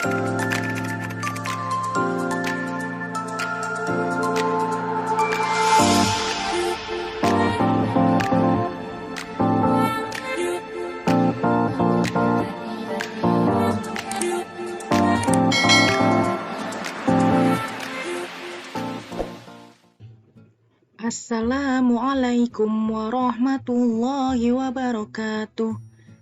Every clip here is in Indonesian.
Assalamualaikum warahmatullahi wabarakatuh.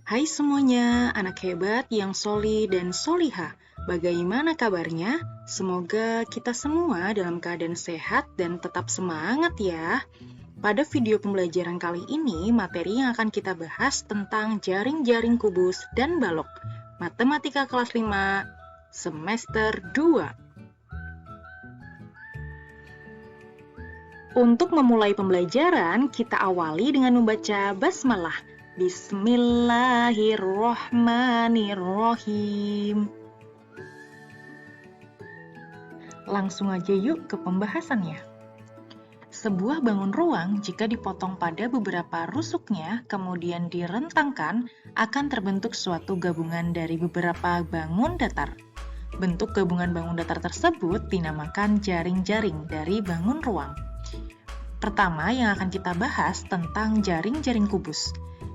Hai semuanya, anak hebat yang soli dan soliha. Bagaimana kabarnya? Semoga kita semua dalam keadaan sehat dan tetap semangat ya. Pada video pembelajaran kali ini, materi yang akan kita bahas tentang jaring-jaring kubus dan balok. Matematika kelas 5, semester 2. Untuk memulai pembelajaran, kita awali dengan membaca basmalah. Bismillahirrohmanirrohim. Langsung aja yuk ke pembahasannya. Sebuah bangun ruang jika dipotong pada beberapa rusuknya, kemudian direntangkan, akan terbentuk suatu gabungan dari beberapa bangun datar. Bentuk gabungan bangun datar tersebut dinamakan jaring-jaring dari bangun ruang. Pertama yang akan kita bahas tentang jaring-jaring kubus.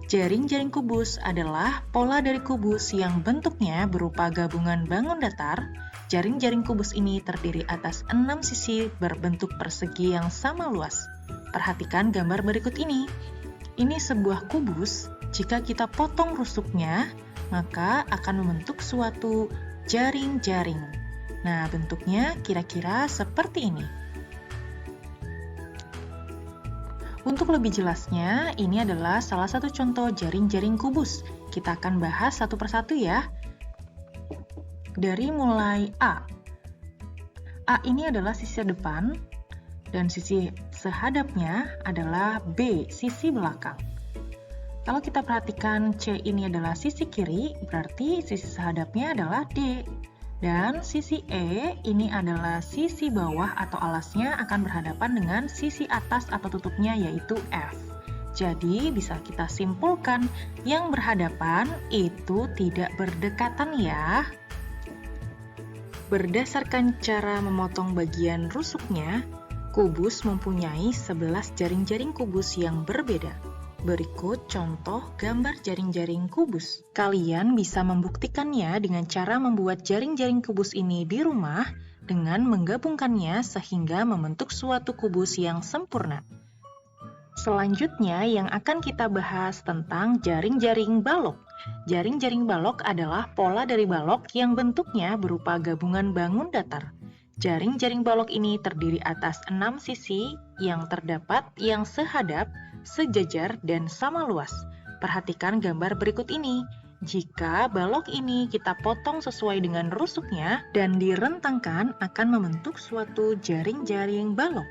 Jaring-jaring kubus adalah pola dari kubus yang bentuknya berupa gabungan bangun datar. Jaring-jaring kubus ini terdiri atas 6 sisi berbentuk persegi yang sama luas. Perhatikan gambar berikut ini. Ini sebuah kubus, jika kita potong rusuknya, maka akan membentuk suatu jaring-jaring. Nah, bentuknya kira-kira seperti ini. Untuk lebih jelasnya, ini adalah salah satu contoh jaring-jaring kubus. Kita akan bahas satu persatu ya. Dari mulai A. A ini adalah sisi depan, dan sisi sehadapnya adalah B, sisi belakang. Kalau kita perhatikan C ini adalah sisi kiri, berarti sisi sehadapnya adalah D. Dan sisi E ini adalah sisi bawah atau alasnya akan berhadapan dengan sisi atas atau tutupnya yaitu F. Jadi bisa kita simpulkan yang berhadapan itu tidak berdekatan ya. Berdasarkan cara memotong bagian rusuknya, kubus mempunyai 11 jaring-jaring kubus yang berbeda. Berikut contoh gambar jaring-jaring kubus. Kalian bisa membuktikannya dengan cara membuat jaring-jaring kubus ini di rumah dengan menggabungkannya sehingga membentuk suatu kubus yang sempurna. Selanjutnya yang akan kita bahas tentang jaring-jaring balok. Jaring-jaring balok adalah pola dari balok yang bentuknya berupa gabungan bangun datar. Jaring-jaring balok ini terdiri atas 6 sisi yang terdapat yang sehadap, sejajar, dan sama luas. Perhatikan gambar berikut ini. Jika balok ini kita potong sesuai dengan rusuknya dan direntangkan akan membentuk suatu jaring-jaring balok.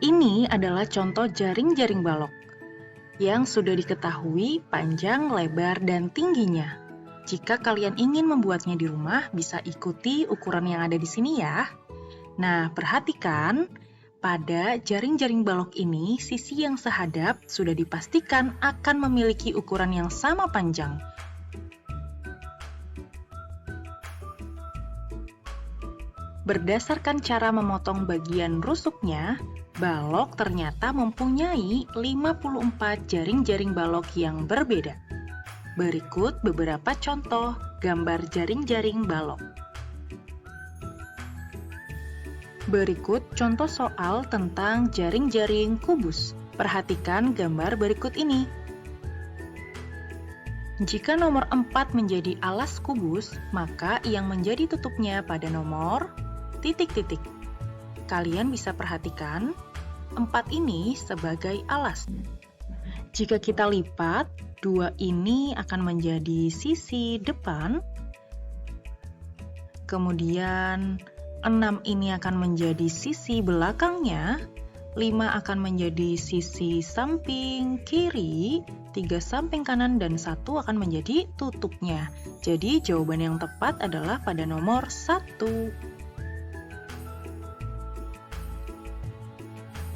Ini adalah contoh jaring-jaring balok yang sudah diketahui panjang, lebar, dan tingginya. Jika kalian ingin membuatnya di rumah, bisa ikuti ukuran yang ada di sini ya. Nah, perhatikan, pada jaring-jaring balok ini, sisi yang sehadap sudah dipastikan akan memiliki ukuran yang sama panjang. Berdasarkan cara memotong bagian rusuknya, balok ternyata mempunyai 54 jaring-jaring balok yang berbeda. Berikut beberapa contoh gambar jaring-jaring balok. Berikut contoh soal tentang jaring-jaring kubus. Perhatikan gambar berikut ini. Jika nomor 4 menjadi alas kubus, maka yang menjadi tutupnya pada nomor ... Kalian bisa perhatikan, 4 ini sebagai alas. Jika kita lipat, 2 ini akan menjadi sisi depan, kemudian 6 ini akan menjadi sisi belakangnya, 5 akan menjadi sisi samping kiri, 3 samping kanan, dan 1 akan menjadi tutupnya. Jadi jawaban yang tepat adalah pada nomor 1.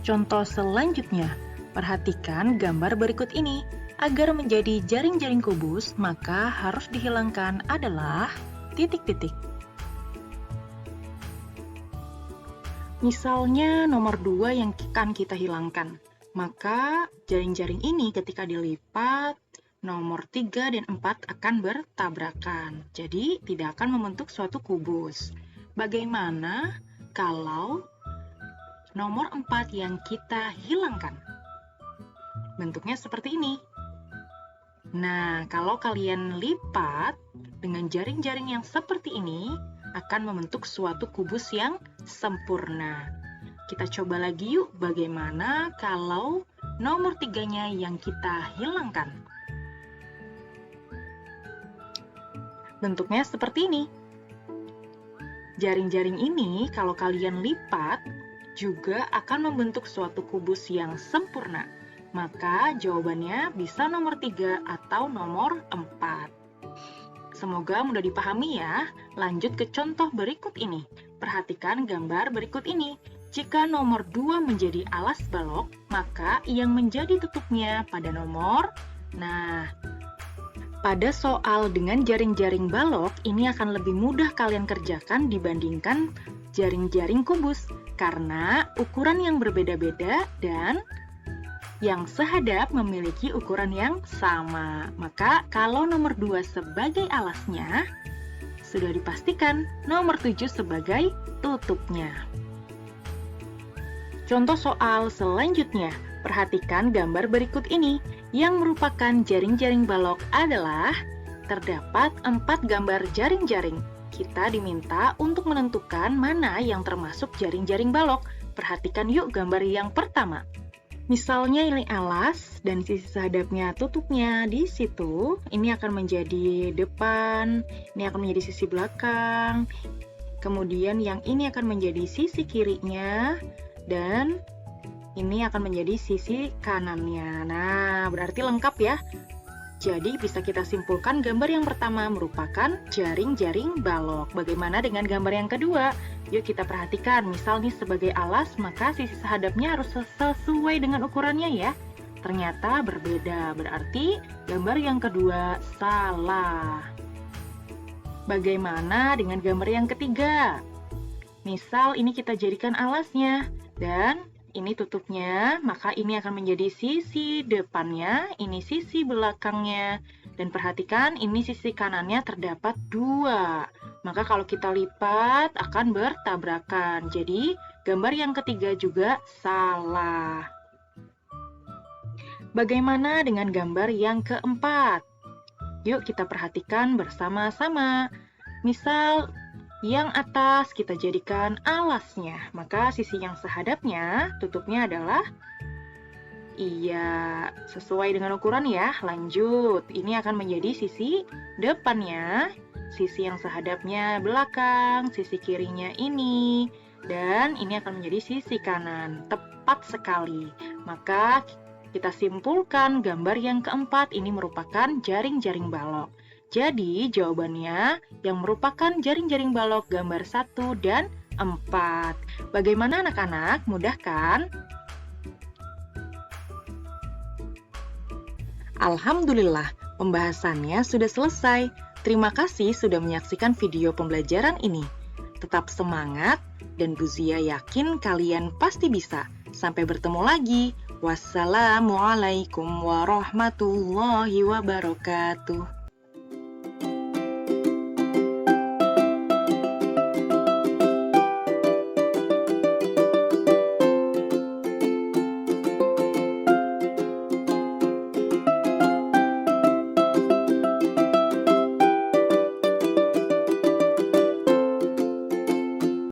Contoh selanjutnya, perhatikan gambar berikut ini. Agar menjadi jaring-jaring kubus, maka harus dihilangkan adalah ... Misalnya nomor 2 yang akan kita hilangkan. Maka jaring-jaring ini ketika dilipat, nomor 3 dan 4 akan bertabrakan. Jadi tidak akan membentuk suatu kubus. Bagaimana kalau nomor 4 yang kita hilangkan? Bentuknya seperti ini. Nah, kalau kalian lipat dengan jaring-jaring yang seperti ini, akan membentuk suatu kubus yang sempurna. Kita coba lagi yuk, bagaimana kalau nomor 3-nya yang kita hilangkan. Bentuknya seperti ini. Jaring-jaring ini kalau kalian lipat, juga akan membentuk suatu kubus yang sempurna. Maka jawabannya bisa nomor 3 atau nomor 4. Semoga mudah dipahami ya. Lanjut ke contoh berikut ini. Perhatikan gambar berikut ini. Jika nomor 2 menjadi alas balok, maka yang menjadi tutupnya pada nomor. Nah, pada soal dengan jaring-jaring balok, ini akan lebih mudah kalian kerjakan dibandingkan jaring-jaring kubus. Karena ukuran yang berbeda-beda dan yang sehadap memiliki ukuran yang sama. Maka kalau nomor 2 sebagai alasnya, sudah dipastikan nomor 7 sebagai tutupnya. Contoh soal selanjutnya, perhatikan gambar berikut ini. Yang merupakan jaring-jaring balok adalah terdapat 4 gambar jaring-jaring. Kita diminta untuk menentukan mana yang termasuk jaring-jaring balok. Perhatikan yuk gambar yang pertama. Misalnya ini alas dan sisi sehadapnya tutupnya di situ, ini akan menjadi depan, ini akan menjadi sisi belakang, kemudian yang ini akan menjadi sisi kirinya, dan ini akan menjadi sisi kanannya. Nah, berarti lengkap ya. Jadi bisa kita simpulkan gambar yang pertama merupakan jaring-jaring balok. Bagaimana dengan gambar yang kedua? Yuk kita perhatikan, misal nih sebagai alas, maka sisi sehadapnya harus sesuai dengan ukurannya ya. Ternyata berbeda, berarti gambar yang kedua salah. Bagaimana dengan gambar yang ketiga? Misal ini kita jadikan alasnya, dan ini tutupnya, maka ini akan menjadi sisi depannya, ini sisi belakangnya. Dan perhatikan, ini sisi kanannya terdapat 2. Maka kalau kita lipat, akan bertabrakan. Jadi, gambar yang ketiga juga salah. Bagaimana dengan gambar yang keempat? Yuk kita perhatikan bersama-sama. Misal, yang atas kita jadikan alasnya, maka sisi yang sehadapnya, tutupnya adalah iya, sesuai dengan ukuran ya. Lanjut, ini akan menjadi sisi depannya, sisi yang sehadapnya belakang, sisi kirinya ini, dan ini akan menjadi sisi kanan. Tepat sekali. Maka kita simpulkan gambar yang keempat ini merupakan jaring-jaring balok. Jadi, jawabannya yang merupakan jaring-jaring balok gambar 1 dan 4. Bagaimana anak-anak? Mudah kan? Alhamdulillah, pembahasannya sudah selesai. Terima kasih sudah menyaksikan video pembelajaran ini. Tetap semangat, dan Bu Zia yakin kalian pasti bisa. Sampai bertemu lagi. Wassalamualaikum warahmatullahi wabarakatuh.